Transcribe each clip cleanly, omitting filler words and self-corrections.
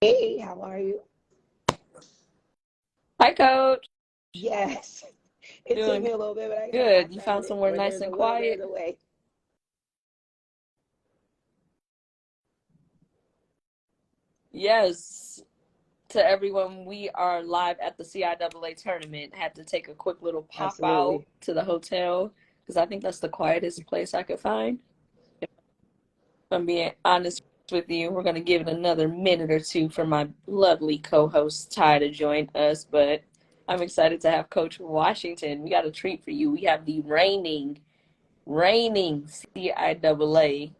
Hey, how are you? Hi, Coach. Yes, it took Doing me a little bit, but I good. You found found it. somewhere Where nice there's a and will, there's quiet? a way. Yes. To everyone, we are live at the CIAA tournament. Had to take a quick little pop out Absolutely. to the hotel because I think that's the quietest place I could find. If I'm being honest with you, we're going to give it another minute or two for my lovely co-host Ty to join us. But I'm excited to have Coach Washington. We got a treat for you. We have the reigning CIAA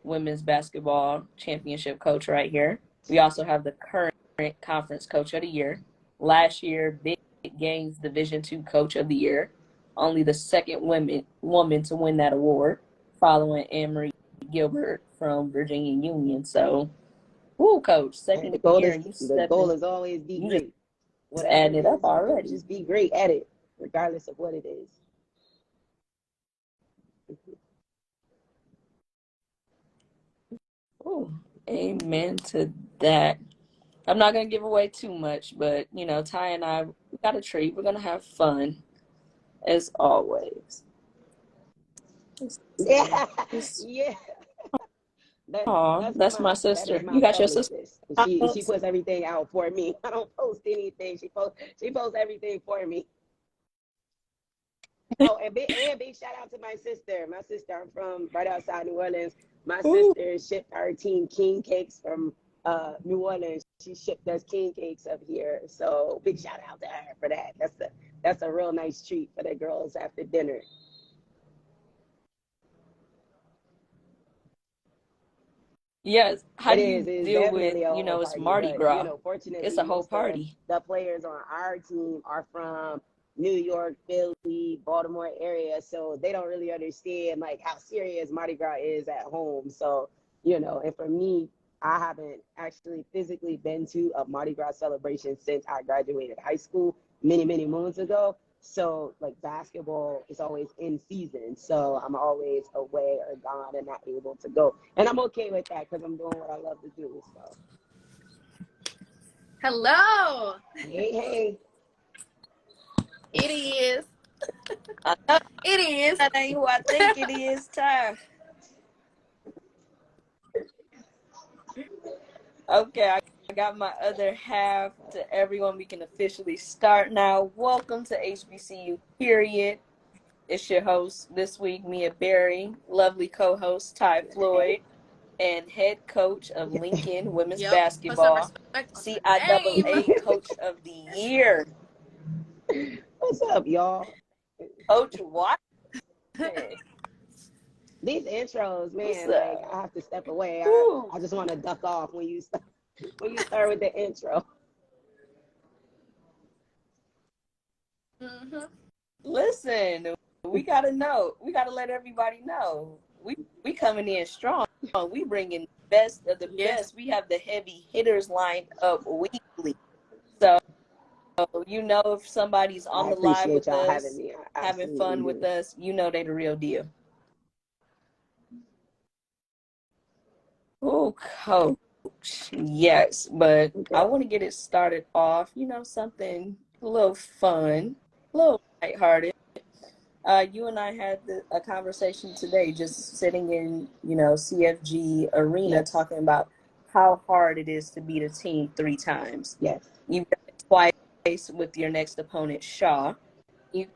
women's basketball championship coach right here. We also have the current conference coach of the year. Last year, Big Games Division II Coach of the Year. Only the second woman to win that award, following Anne-Marie Gilbert from Virginia Union. So, woo, coach, And second year and you the goal stepping, is always be you just great. Whatever adding it it up is, already. just be great at it, regardless of what it is. Ooh, amen to that. I'm not gonna give away too much, but Ty and I we got a treat. We're gonna have fun as always. Let's see. Yeah, yeah. Aw, that's my That is sister. my You got your family, sister? sis. She puts everything out for me. I don't post anything. She posts everything for me. Oh, and big shout out to my sister. My sister, I'm from right outside New Orleans. My Ooh, sister shipped our team king cakes from New Orleans. She shipped us king cakes up here. So big shout out to her for that. That's a real nice treat for the girls after dinner. yes. How It do is. you It's deal with, definitely a whole it's party. Mardi But Gras. It's fortunately, a whole most of party. the players on our team are from New York, Philly, Baltimore area, so they don't really understand like how serious Mardi Gras is at home. So and for me, I haven't actually physically been to a Mardi Gras celebration since I graduated high school many, many moons ago. So like basketball is always in season. So I'm always away or gone and not able to go. And I'm okay with that because I'm doing what I love to do. So Hello. hey, hey. It is. I know It is. that ain't who I think it is, Ty. Okay, I got my other half to everyone. We can officially start now. Welcome to HBCU, period. It's your host this week, Mia Berry, lovely co-host Ty Floyd, and head coach of Lincoln women's Yep. Put some basketball, respect on the name. CIAA Coach of the Year, What's up, y'all? Coach Watson. These intros, What's man, like up? I have to step away. I, Ooh. I just want to duck off when you start with the intro. hmm Listen, we gotta know. We gotta let everybody know. We coming in strong. We bringing the best of the Yes. best. We have the heavy hitters lined up weekly. So if somebody's I on the live appreciate with y'all having us, me. I having absolutely fun with do. us, they the real deal. Oh, coach. Yes, but I Okay. want to get it started off, something a little fun, a little lighthearted. You and I had a conversation today, just sitting in, CFG arena, Yes. talking about how hard it is to beat a team three times. Yes. You've done it twice with your next opponent, Shaw. You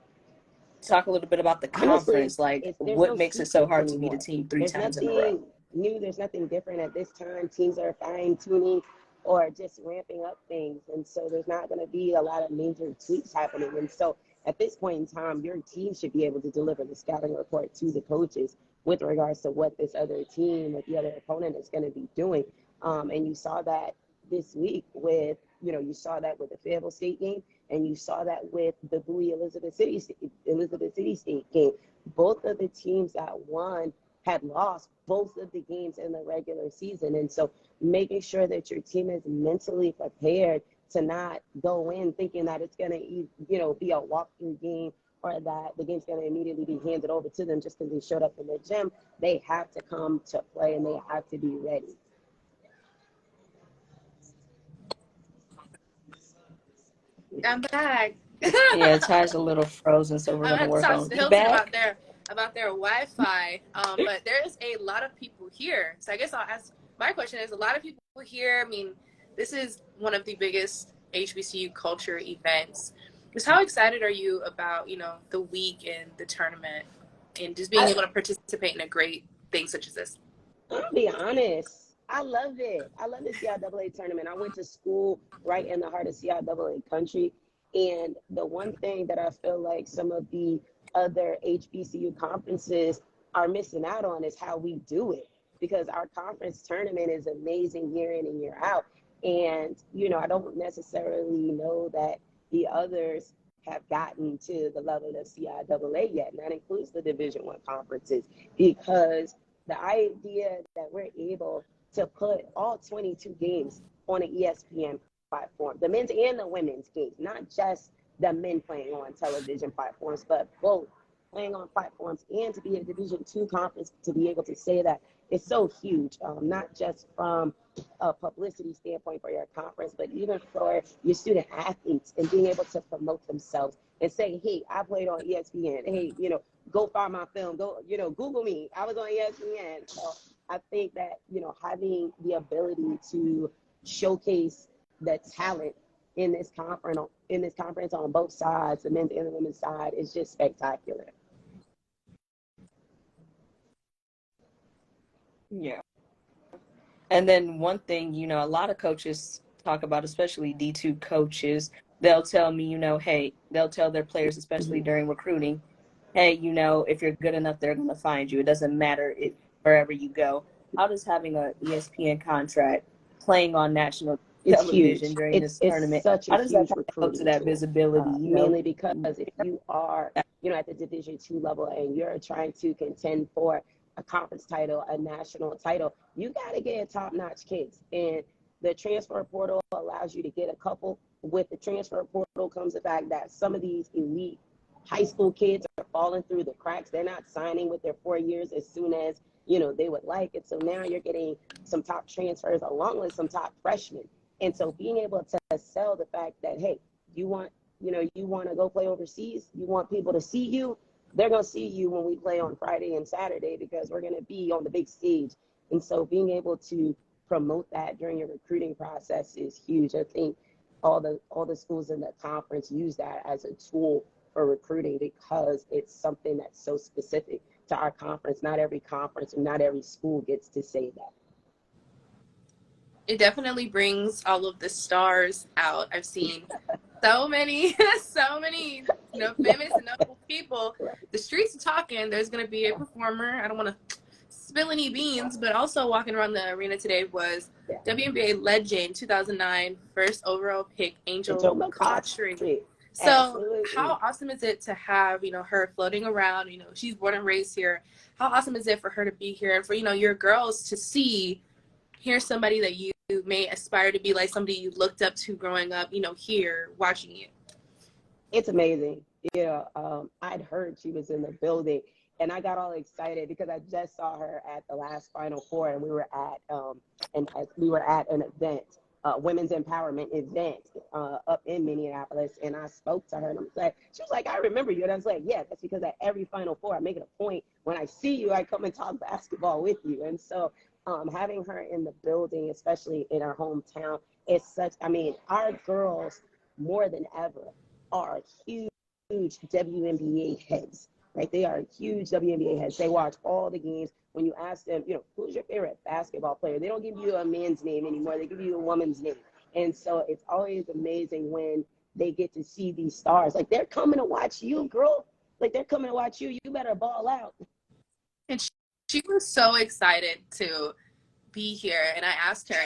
talk a little bit about the Honestly, conference, like there's what no makes it so secrets hard to beat a anymore. team three There's times in a row. nothing new. There's nothing different at this time. Teams are fine tuning or just ramping up things, and so there's not going to be a lot of major tweaks happening. And so at this point in time, your team should be able to deliver the scouting report to the coaches with regards to what this other team, what the other opponent is going to be doing. And you saw that this week with, you saw that with the Fayetteville State game, and you saw that with the Bowie Elizabeth City State game. Both of the teams that won had lost both of the games in the regular season. And so making sure that your team is mentally prepared to not go in thinking that it's going to, be a walkthrough game or that the game's going to immediately be handed over to them just because they showed up in the gym. They have to come to play and they have to be ready. I'm back. Yeah, Ty's a little frozen, so we're I gonna had to work talk on to you Hilton back. about their Wi-Fi. But there is a lot of people here. So I guess I'll ask. My question is: a lot of people here. I mean, this is one of the biggest HBCU culture events. Just how excited are you about the week and the tournament, and just being I, able to participate in a great thing such as this? I'm gonna be honest. I love it. I love the CIAA tournament. I went to school right in the heart of CIAA country. And the one thing that I feel like some of the other HBCU conferences are missing out on is how we do it. Because our conference tournament is amazing year in and year out. And, I don't necessarily know that the others have gotten to the level of CIAA yet. And that includes the Division One conferences because the idea that we're able to put all 22 games on an ESPN platform, the men's and the women's games, not just the men playing on television platforms, but both playing on platforms, and to be a Division Two conference, to be able to say that is so huge, not just from a publicity standpoint for your conference, but even for your student athletes and being able to promote themselves and say, hey, I played on ESPN. Hey, go find my film. Go, Google me. I was on ESPN. So I think that, having the ability to showcase the talent in this conference on both sides, the men's and the women's side, is just spectacular. Yeah. And then one thing, a lot of coaches talk about, especially D2 coaches, they'll tell me, hey, they'll tell their players, especially during recruiting, hey, if you're good enough, they're going to find you. It doesn't matter wherever you go. How does having an ESPN contract, playing on national It's television huge. during It's this it's tournament, such a how does that huge kind of help to recruiting that tool, visibility, mainly because if you are, at the Division Two level and you're trying to contend for a conference title, a national title, you got to get top-notch kids. And the transfer portal allows you to get a couple. With the transfer portal comes the fact that some of these elite high school kids are falling through the cracks. They're not signing with their 4 years as soon as, they would like it. So now you're getting some top transfers along with some top freshmen. And so being able to sell the fact that, hey, you want to go play overseas, you want people to see you, they're going to see you when we play on Friday and Saturday because we're going to be on the big stage. And so being able to promote that during your recruiting process is huge. I think all the schools in the conference use that as a tool for recruiting because it's something that's so specific to our conference. Not every conference or not every school gets to say that. It definitely brings all of the stars out. I've seen so many, famous and notable people. The streets are talking. There's going to be a performer. I don't want to spill any beans, but also walking around the arena today was WNBA legend, 2009 first overall pick, Angel McCoughtry. So Absolutely. how awesome is it to have, her floating around, she's born and raised here. How awesome is it for her to be here and for, your girls to see, here's somebody that you may aspire to be like, somebody you looked up to growing up, here watching you. It's amazing. I'd heard she was in the building and I got all excited because I just saw her at the last Final Four and we were at an event, women's empowerment event up in Minneapolis, and I spoke to her and she was like, I remember you. And I was like, yeah, that's because at every Final Four I make it a point when I see you, I come and talk basketball with you. And so having her in the building, especially in our hometown, our girls more than ever are huge WNBA heads, right? They are huge WNBA heads. They watch all the games. When you ask them, who's your favorite basketball player? They don't give you a man's name anymore. They give you a woman's name. And so it's always amazing when they get to see these stars. Like, they're coming to watch you, girl. Like, they're coming to watch you. You better ball out. And she was so excited to be here. And I asked her,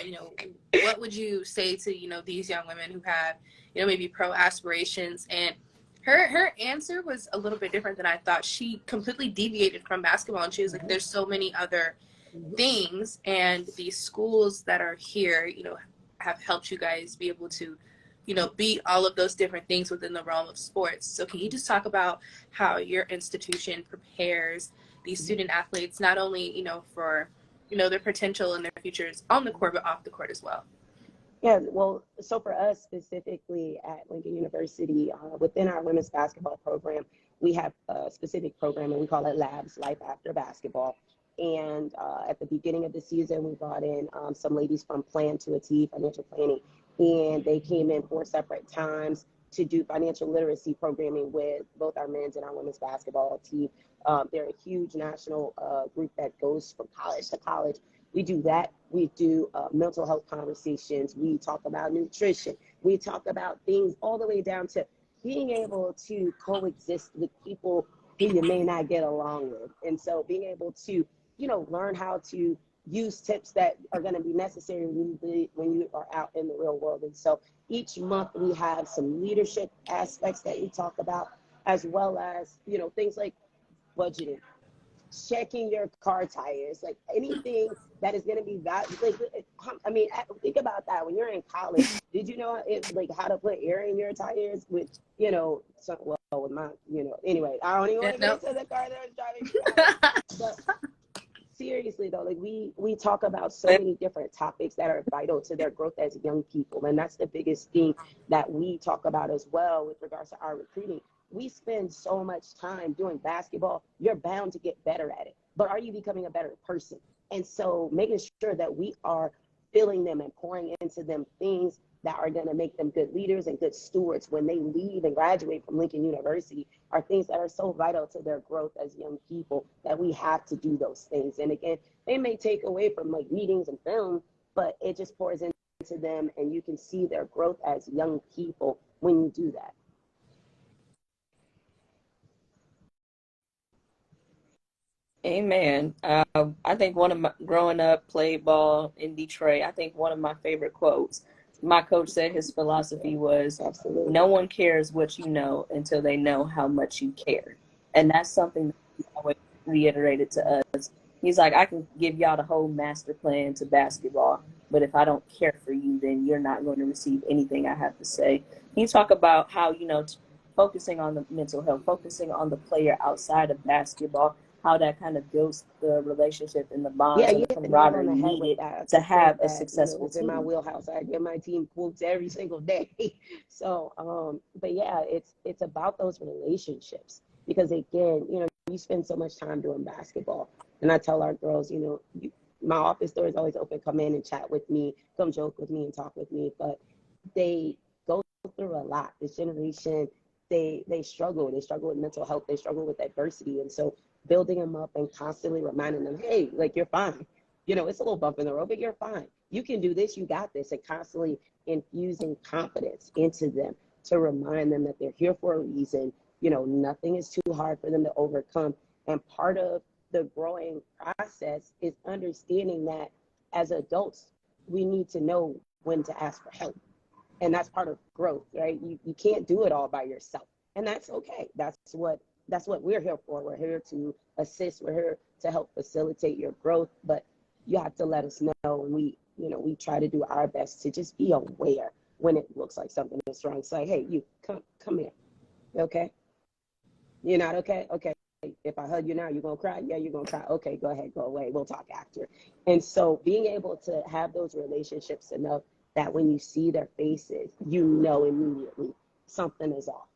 what would you say to, these young women who have, maybe pro aspirations? And her answer was a little bit different than I thought. She completely deviated from basketball. And she was like, there's so many other things. And these schools that are here, have helped you guys be able to, be all of those different things within the realm of sports. So can you just talk about how your institution prepares these student athletes, not only, for, their potential and their futures on the court, but off the court as well? Yeah, well, so for us specifically at Lincoln University, within our women's basketball program, we have a specific program and we call it Labs, Life After Basketball. And at the beginning of the season, we brought in some ladies from Plan to a T, financial planning, and they came in 4 separate times to do financial literacy programming with both our men's and our women's basketball team. They're a huge national group that goes from college to college. We do that. We do mental health conversations. We talk about nutrition. We talk about things all the way down to being able to coexist with people who you may not get along with. And so being able to, learn how to use tips that are going to be necessary when you are out in the real world. And so each month we have some leadership aspects that we talk about, as well as, things like budgeting, checking your car tires, like anything that is going to be valuable. I mean, think about that. When you're in college, did you know how to put air in your tires with, with my, anyway, I don't even want to get into the car that I was driving. But seriously though, like we talk about so many different topics that are vital to their growth as young people. And that's the biggest thing that we talk about as well with regards to our recruiting. We spend so much time doing basketball, you're bound to get better at it. But are you becoming a better person? And so making sure that we are filling them and pouring into them things that are going to make them good leaders and good stewards when they leave and graduate from Lincoln University are things that are so vital to their growth as young people that we have to do those things. And again, they may take away from like meetings and film, but it just pours into them and you can see their growth as young people when you do that. Amen. I think growing up, played ball in Detroit, I think one of my favorite quotes, my coach said his philosophy was, Absolutely. No one cares what you know until they know how much you care. And that's something that he always reiterated to us. He's like, I can give y'all the whole master plan to basketball, but if I don't care for you, then you're not going to receive anything I have to say. He talk about how, focusing on the mental health, focusing on the player outside of basketball, how that kind of builds the relationship and the bonds and the camaraderie needed to have a successful team. In my wheelhouse, I give my team quotes every single day. So, but yeah, it's about those relationships because again, you spend so much time doing basketball, and I tell our girls, my office door is always open. Come in and chat with me, come joke with me and talk with me. But they go through a lot. This generation, they struggle. They struggle with mental health. They struggle with adversity, and so building them up and constantly reminding them, hey, like you're fine. It's a little bump in the road, but you're fine. You can do this. You got this. And constantly infusing confidence into them to remind them that they're here for a reason. Nothing is too hard for them to overcome. And part of the growing process is understanding that as adults, we need to know when to ask for help. And that's part of growth, right? You can't do it all by yourself. And that's okay. That's what we're here for. We're here to assist. We're here to help facilitate your growth. But you have to let us know. And we try to do our best to just be aware when it looks like something is wrong. It's like, hey, you come here. Okay? You're not okay? Okay. If I hug you now, you're going to cry? Yeah, you're going to cry. Okay, go ahead, go away. We'll talk after. And so being able to have those relationships enough that when you see their faces, you know immediately something is off.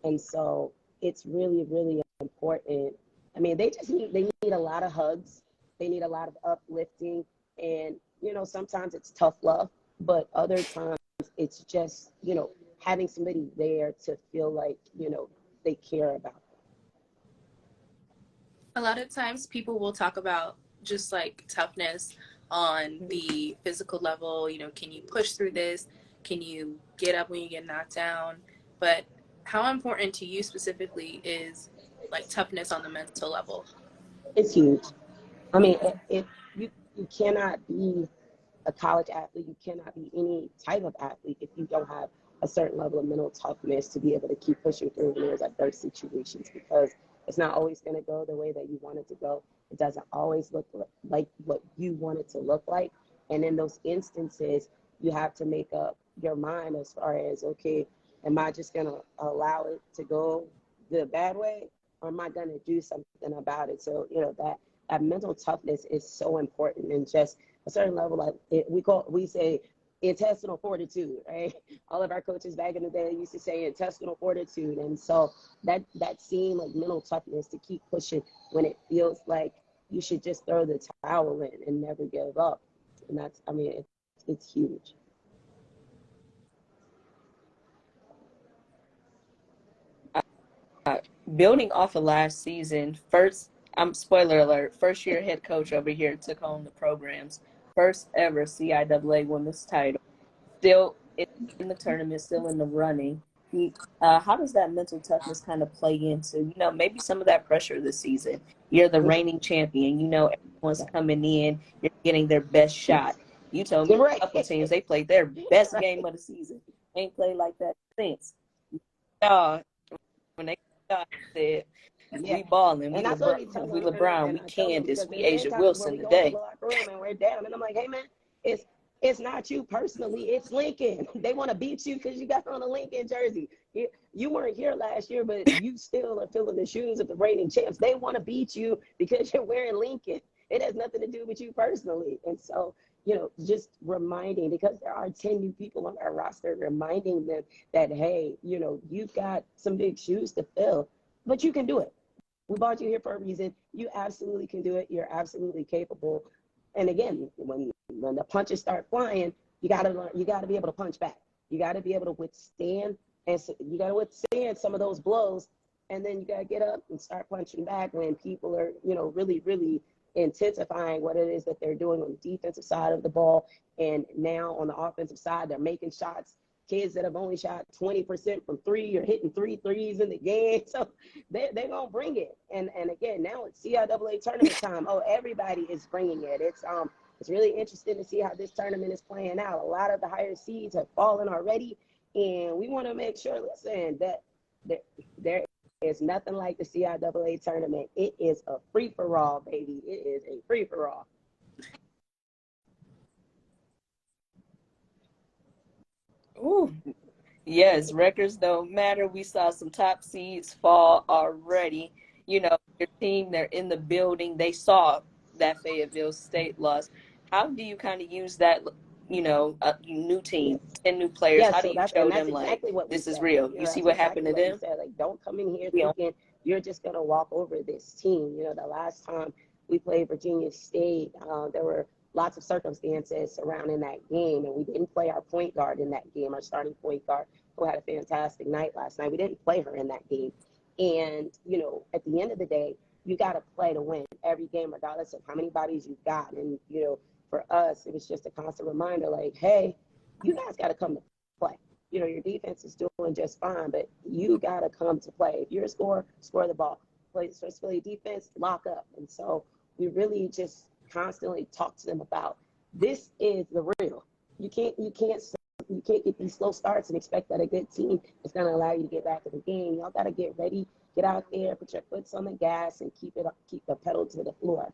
And so it's really, really important. I mean, they need a lot of hugs. They need a lot of uplifting. And, sometimes it's tough love, but other times it's just, having somebody there to feel like, they care about them. A lot of times people will talk about just like toughness on the physical level. Can you push through this? Can you get up when you get knocked down? But how important to you specifically is like toughness on the mental level? It's huge. I mean, if you cannot be a college athlete, you cannot be any type of athlete if you don't have a certain level of mental toughness to be able to keep pushing through when there's adverse situations, because it's not always going to go the way that you want it to go. It doesn't always look like what you want it to look like. And in those instances, you have to make up your mind as far as, okay, am I just going to allow it to go the bad way, or am I going to do something about it? So, that mental toughness is so important, and just a certain level, like we say intestinal fortitude, right? All of our coaches back in the day used to say intestinal fortitude. And so that seemed like mental toughness to keep pushing when it feels like you should just throw the towel in and never give up. And that's, I mean, it's huge. Building off of last season, spoiler alert, first year head coach over here took home the program's first ever CIAA women's title. Still in the tournament, still in the running. How does that mental toughness kind of play into, maybe some of that pressure this season? You're the reigning champion. Everyone's coming in. You're getting their best shot. You told me a couple teams, they played their best game of the season. Ain't played like that since. When they said, we balling, we LeBron, we Candace, we Asia Wilson today. And we're down. And I'm like, hey, man, it's not you personally. It's Lincoln. They want to beat you because you got on a Lincoln jersey. You weren't here last year, but you still are filling the shoes of the reigning champs. They want to beat you because you're wearing Lincoln. It has nothing to do with you personally. And so, just reminding, because there are 10 new people on our roster, reminding them that, hey, you've got some big shoes to fill, but you can do it. We brought you here for a reason. You absolutely can do it. You're absolutely capable. And again, when the punches start flying, you gotta be able to punch back. You gotta be able to withstand, and so you gotta withstand some of those blows, and then you gotta get up and start punching back when people are, really, really intensifying what it is that they're doing on the defensive side of the ball. And now on the offensive side, they're making shots. Kids that have only shot 20% from three are hitting 3 threes in the game. So they're going to bring it. And again, now it's CIAA tournament time. Oh, everybody is bringing it. It's really interesting to see how this tournament is playing out. A lot of the higher seeds have fallen already. And we want to make sure, listen, that there is nothing like the CIAA tournament. It is a free-for-all, baby. It is a free-for-all. Ooh, yes, records don't matter. We saw some top seeds fall already. Your team, they're in the building. They saw that Fayetteville State loss. How do you kind of use that, a new team, 10 new players? How do you show them, exactly like, this is real? You see what happened to them? Like, don't come in here thinking you're just going to walk over this team. The last time we played Virginia State, there were lots of circumstances surrounding that game, and we didn't play our point guard in that game, our starting point guard, who had a fantastic night last night. We didn't play her in that game. And, at the end of the day, you got to play to win every game, regardless of how many bodies you've got. And, for us, it was just a constant reminder, like, hey, you guys got to come to play. Your defense is doing just fine, but you got to come to play. If you're a scorer, score the ball. Play defense, lock up. And so we really just constantly talk to them about, this is the real. You can't get these slow starts and expect that a good team is going to allow you to get back in the game. Y'all got to get ready, get out there, put your foot on the gas, and keep the pedal to the floor.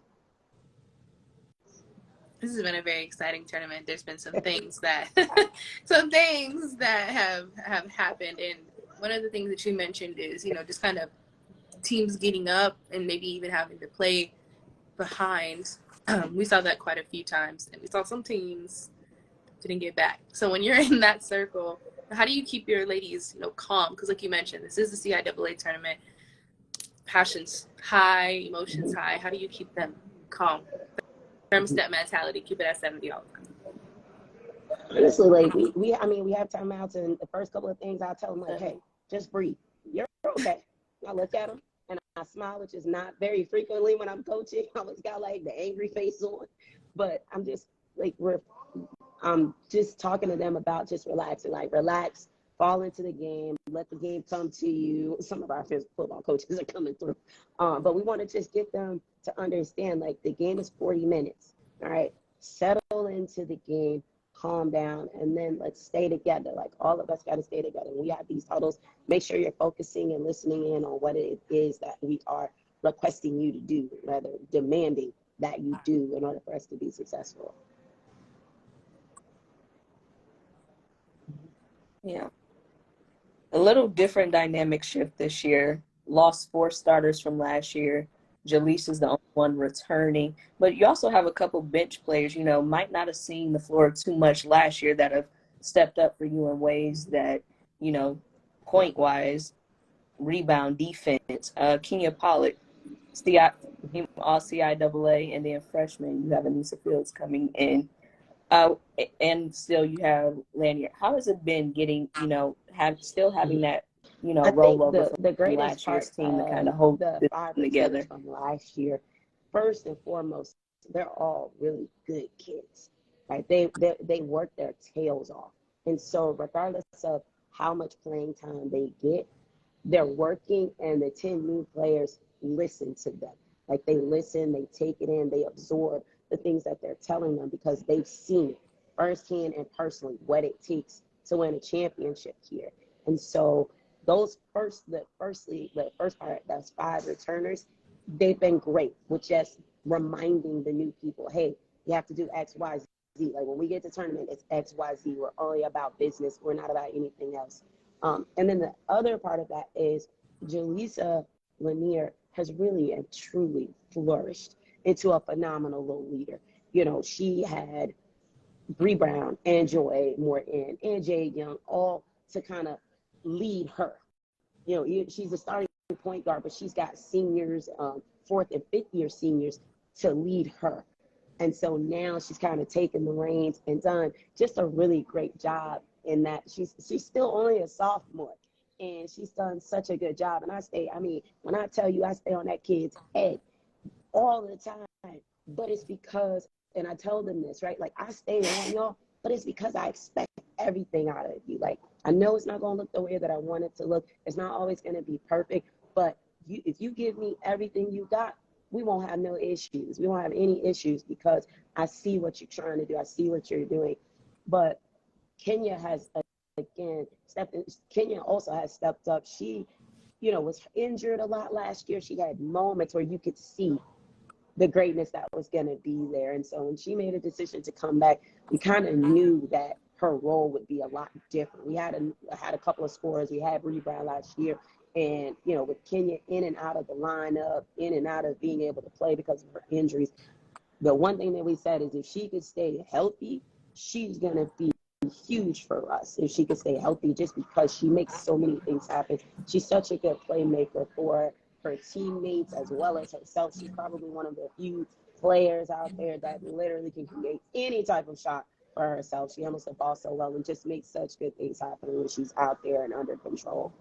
This has been a very exciting tournament. There's been some things that have happened, and one of the things that you mentioned is, just kind of teams getting up and maybe even having to play behind. We saw that quite a few times, and we saw some teams didn't get back. So when you're in that circle, how do you keep your ladies, calm? Because like you mentioned, this is the CIAA tournament. Passions high, emotions high. How do you keep them calm? Thermostat mentality, keep it at 70 all the time. Honestly, like we have timeouts, and the first couple of things I'll tell them, like, hey, just breathe. You're okay. I look at them and I smile, which is not very frequently when I'm coaching. I always got like the angry face on, but I'm just like, I'm just talking to them about just relaxing, like relax, fall into the game, let the game come to you. Some of our football coaches are coming through, but we want to just get them to understand, like, the game is 40 minutes. All right, settle into the game, calm down, and then let's stay together. Like, all of us got to stay together. When we have these huddles, make sure you're focusing and listening in on what it is that we are requesting you to do, rather demanding that you do in order for us to be successful. Yeah. A little different dynamic shift this year. Lost 4 starters from last year. Jaleesa is the only one returning. But you also have a couple bench players, might not have seen the floor too much last year that have stepped up for you in ways that, point-wise, rebound, defense. Kenya Pollock, all CIAA, and then freshman, you have Anissa Fields coming in. And still you have Lanier. How has it been getting, having that, I think rollover the from greatest last year's part team to kind of of hold the this 5 team returners together? from last year, first and foremost, they're all really good kids. Right? They work their tails off. And so regardless of how much playing time they get, they're working, and the 10 new players listen to them. Like, they listen, they take it in, they absorb the things that they're telling them because they've seen it firsthand and personally what it takes to win a championship here. And so the first part, those 5 returners, they've been great with just reminding the new people, hey, you have to do X, Y, Z. Like, when we get to tournament, it's X, Y, Z. We're only about business. We're not about anything else. And then the other part of that is Jaleesa Lanier has really and truly flourished into a phenomenal little leader. She had Bree Brown and Joy Morton and Jade Young all to kind of lead her. She's a starting point guard, but she's got seniors, 4th and 5th year seniors to lead her. And so now she's kind of taken the reins and done just a really great job in that she's still only a sophomore, and she's done such a good job. And when I tell you, I stay on that kid's head all the time, but it's because, and I tell them this, right? Like, I stay on y'all, but it's because I expect everything out of you. Like, I know it's not going to look the way that I want it to look. It's not always going to be perfect, but if you give me everything you got, we won't have no issues. We won't have any issues because I see what you're trying to do. I see what you're doing. But Kenya has, again, Kenya also has stepped up. She, was injured a lot last year. She had moments where you could see the greatness that was going to be there. And so when she made a decision to come back, we kind of knew that her role would be a lot different. We had a couple of scorers. We had Bree Brown last year. And, with Kenya in and out of the lineup, in and out of being able to play because of her injuries, the one thing that we said is if she could stay healthy, she's going to be huge for us if she could stay healthy, just because she makes so many things happen. She's such a good playmaker for her teammates as well as herself. She's probably one of the few players out there that literally can create any type of shot for herself. She handles the ball so well and just makes such good things happen when she's out there and under control.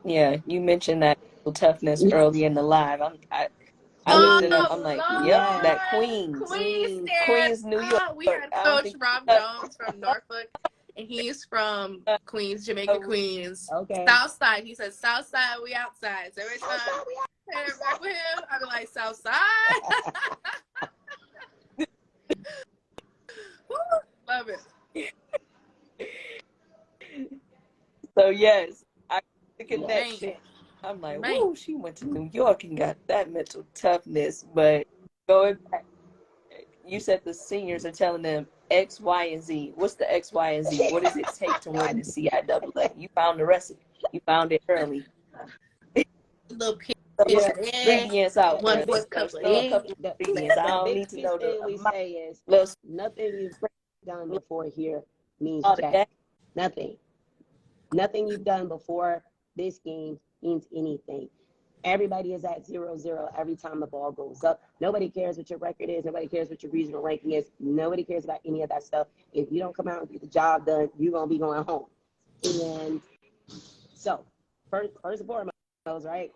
Yeah, you mentioned that toughness early in the live. I looked it up. I'm like, yep, yes. that Queens, Queens, New York. we had I don't Coach think Rob Jones from Norfolk, and he's from Queens, Jamaica, Queens. Okay. South Side. He says, South Side, we outside. So every time I interact with him, I be like, South Side. Love it. So yes, I the connection. I'm like, whoa, she went to New York and got that mental toughness. But going back, you said the seniors are telling them X, Y, and Z. What's the X, Y, and Z? What does it take to win the CIAA? You found the recipe. You found it early. Little ingredients out. One Let's cup of throw a couple egg. of ingredients. I don't need to know thing we the say is little nothing you've done before here means all jack. that. Nothing you've done before this game means anything. Everybody is at 0-0 every time the ball goes up. Nobody cares what your record is. Nobody cares what your regional ranking is. Nobody cares about any of that stuff. If you don't come out and get the job done, you're going to be going home. And so, first and foremost, right,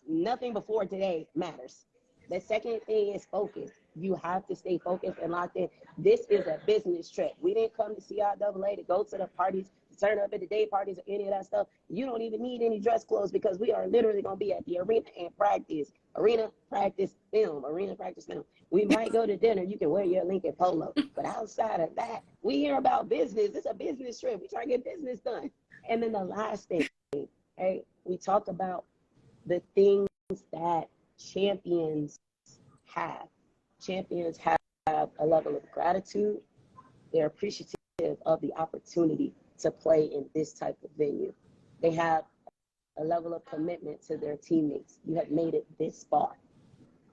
nothing before today matters. The second thing is focus. You have to stay focused and locked in. This is a business trip. We didn't come to CIAA to go to the parties, to turn up at the day parties or any of that stuff. You don't even need any dress clothes because we are literally going to be at the arena and practice. Arena, practice, film. Arena, practice, film. We might go to dinner. You can wear your Lincoln polo. But outside of that, we hear about business. It's a business trip. We try to get business done. And then the last thing, right, we talk about the things that champions have. Champions have a level of gratitude. They're appreciative of the opportunity to play in this type of venue. They have a level of commitment to their teammates. You have made it this far.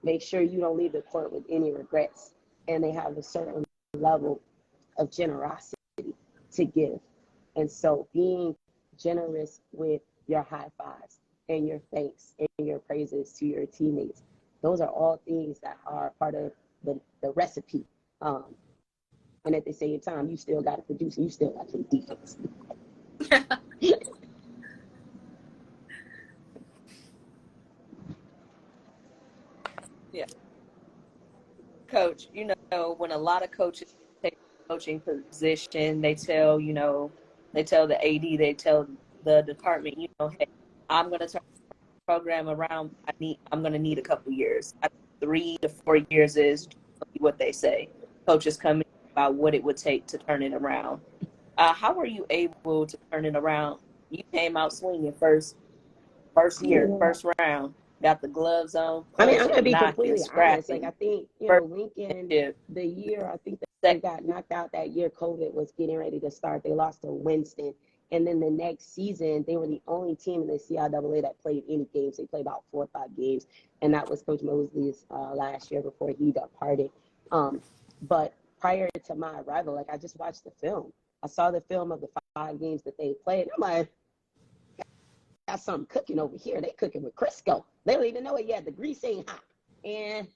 Make sure you don't leave the court with any regrets. And they have a certain level of generosity to give. And so being generous with your high fives and your thanks and your praises to your teammates, those are all things that are part of the recipe. And at the same time, you still got to produce and you still got to play defense. Yeah. Coach, when a lot of coaches take a coaching position, they tell the AD, they tell the department, hey, I'm going to turn the program around. I'm going to need a couple years. 3 to 4 years is what they say. Coaches come in about what it would take to turn it around. How were you able to turn it around? You came out swinging first year, first round, got the gloves on. I mean, I'm going to be knocking, completely honest. Like, I think, Lincoln, the year, I think that they got knocked out that year. COVID was getting ready to start. They lost to Winston. And then the next season, they were the only team in the CIAA that played any games. They played about 4 or 5 games. And that was Coach Mosley's last year before he departed. But prior to my arrival, like, I just watched the film. I saw the film of the 5 games that they played. I'm like, got something cooking over here. They cooking with Crisco. They don't even know it yet. The grease ain't hot. And,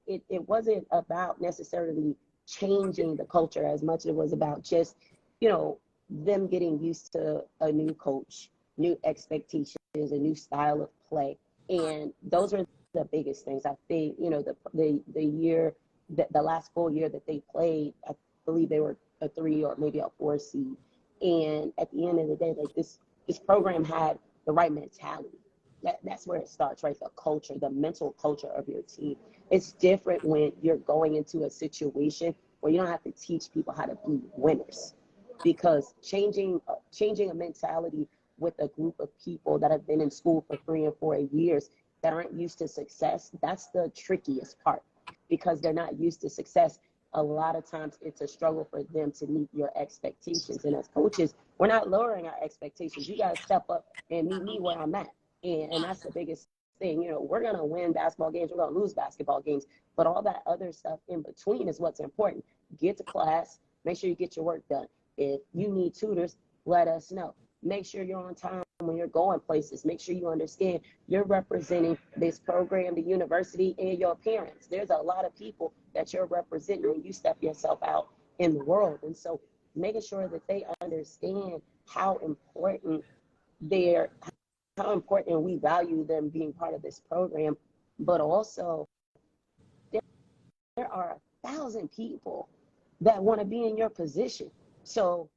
it wasn't about necessarily changing the culture as much as it was about just, them getting used to a new coach, new expectations, a new style of play. And those are the biggest things. I think, the year, the last full year that they played, I believe they were a 3 or maybe a 4 seed. And at the end of the day, like this program had the right mentality. That's where it starts, right? The culture, the mental culture of your team. It's different when you're going into a situation where you don't have to teach people how to be winners, because changing a mentality with a group of people that have been in school for 3 and 4 years that aren't used to success, that's the trickiest part, because they're not used to success. A lot of times it's a struggle for them to meet your expectations. And as coaches, we're not lowering our expectations. You got to step up and meet me where I'm at. And that's the biggest thing. We're going to win basketball games. We're going to lose basketball games. But all that other stuff in between is what's important. Get to class. Make sure you get your work done. If you need tutors, let us know. Make sure you're on time when you're going places. Make sure you understand you're representing this program, the university, and your parents. There's a lot of people that you're representing when you step yourself out in the world. And so making sure that they understand how important we value them being part of this program, but also there are 1,000 people that want to be in your position. So,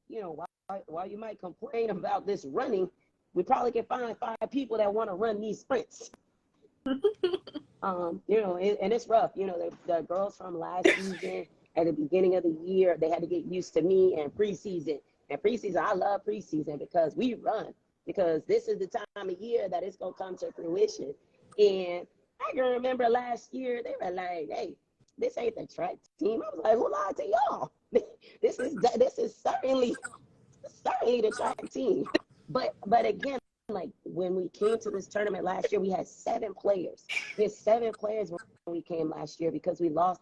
while you might complain about this running, we probably can find 5 people that want to run these sprints. And it's rough. The girls from last season, at the beginning of the year, they had to get used to me and preseason. And preseason, I love preseason because we run, because this is the time of year that it's going to come to fruition. And I can remember last year, they were like, hey, this ain't the track team. I was like, who lied to y'all? This is certainly the track team. But again, like when we came to this tournament last year, we had 7 players. We had 7 players when we came last year, because we lost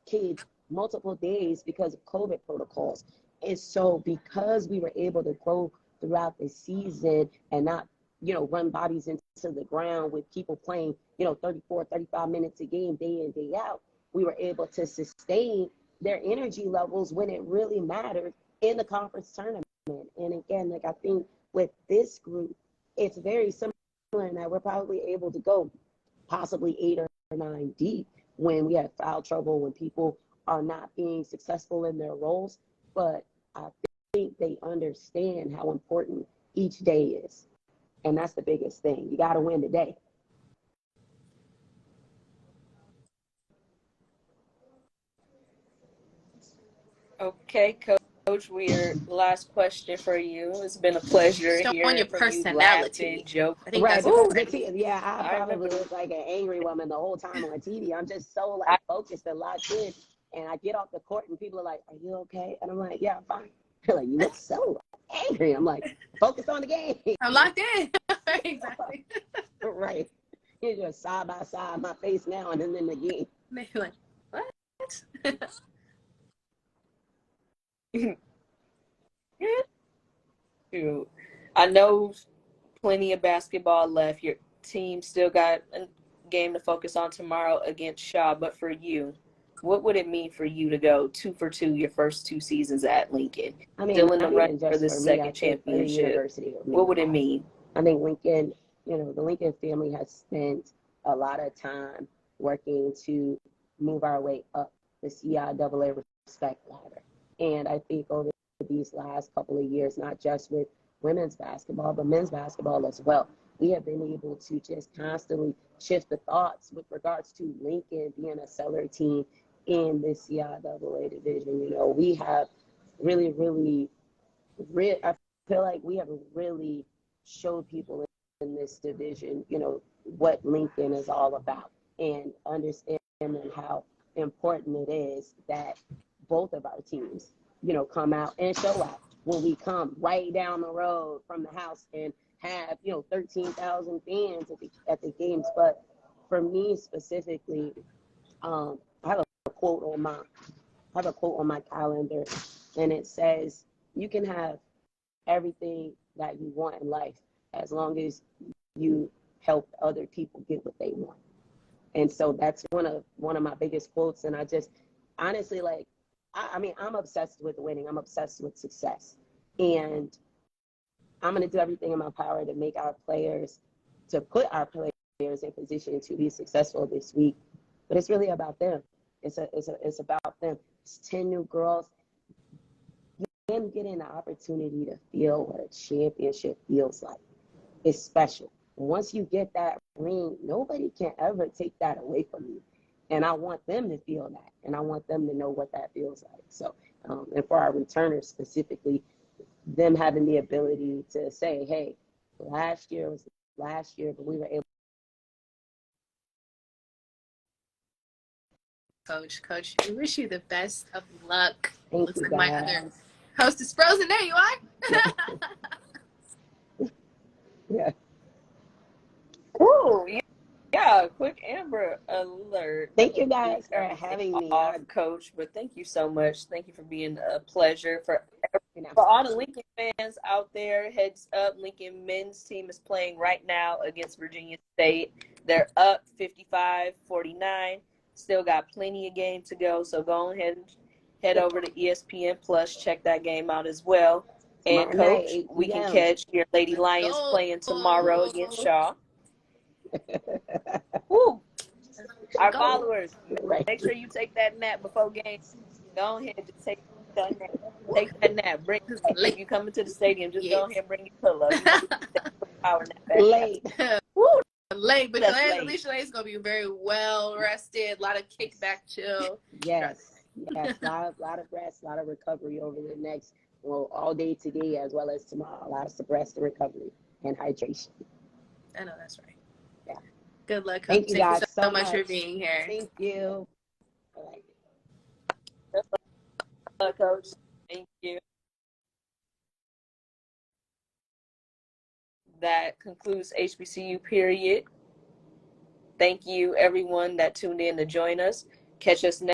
kids multiple days because of COVID protocols. And so because we were able to grow throughout the season and not, run bodies into the ground with people playing, 34, 35 minutes a game, day in, day out, we were able to sustain their energy levels when it really mattered in the conference tournament. And again, like I think with this group, it's very similar in that we're probably able to go possibly 8 or 9 deep when we have foul trouble, when people are not being successful in their roles. But I think they understand how important each day is. And that's the biggest thing. You got to win today. Okay, Coach, last question for you. It's been a pleasure hearing your from personality. you, laughing, joking. I think right, that's yeah, I probably look like an angry woman the whole time on TV. I'm just so focused and locked in, and I get off the court and people are like, "Are you okay?" And I'm like, "Yeah, I'm fine." They're like, "You look so angry." I'm like, "Focus on the game." I'm locked in. Exactly. Right. You're just side by side, my face now and then in the game. Maybe like, what? Shoot. I know plenty of basketball left. Your team still got a game to focus on tomorrow against Shaw, but for you, what would it mean for you to go 2 for 2 your first 2 seasons at Lincoln? I mean, Still in the not run even for just the for me, I second think for the championship. university it would mean What would a it lot. mean? I think Lincoln, the Lincoln family has spent a lot of time working to move our way up the CIAA respect ladder. And I think over these last couple of years, not just with women's basketball, but men's basketball as well, we have been able to just constantly shift the thoughts with regards to Lincoln being a seller team in the CIAA division. We have really, really, I feel like we have really showed people in this division, what Lincoln is all about, and understanding how important it is that both of our teams, come out and show out when we come right down the road from the house and have, 13,000 fans at the games. But for me specifically, I have a quote on my calendar, and it says, "You can have everything that you want in life as long as you help other people get what they want." And so that's one of my biggest quotes. And I just honestly, like, I mean, I'm obsessed with winning. I'm obsessed with success, and I'm going to do everything in my power to put our players in position to be successful this week. But it's really about them. It's about them. It's 10 new girls. Them getting the opportunity to feel what a championship feels like. It's special. Once you get that ring, nobody can ever take that away from you. And I want them to feel that, and I want them to know what that feels like. So, and for our returners specifically, them having the ability to say, "Hey, last year was last year, but we were able." Coach, we wish you the best of luck. Thank Looks you, like my other guys. host is frozen. There you are. Yeah. Ooh, yeah, quick Amber alert. Thank you guys for Everything having me. off, Coach, but thank you so much. Thank you for being a pleasure. For You know, all the Lincoln fans out there, heads up, Lincoln men's team is playing right now against Virginia State. They're up 55-49. Still got plenty of game to go, so go ahead and head over to ESPN Plus, check that game out as well. And tomorrow night, Coach, 8 we can p.m. catch your Lady Lions Go. playing tomorrow against Shaw. Woo. Our followers, Right. make sure you take that nap before game. Go ahead, just take that nap. Take that nap. If you come into the stadium, just go ahead and bring your pillow. You know, power nap back. Late. Woo. Late, but That's Alicia Lane is gonna be very well rested. A lot of kickback, chill. Yes. Yes. A lot of rest, a lot of recovery over the next, all day today as well as tomorrow. A lot of rest and recovery and hydration. I know that's right. Yeah. Good luck, Coach. Thank you guys so much for being here. Thank you. Good luck, Coach. Thank you. That concludes HBCU period. Thank you, everyone that tuned in to join us. Catch us next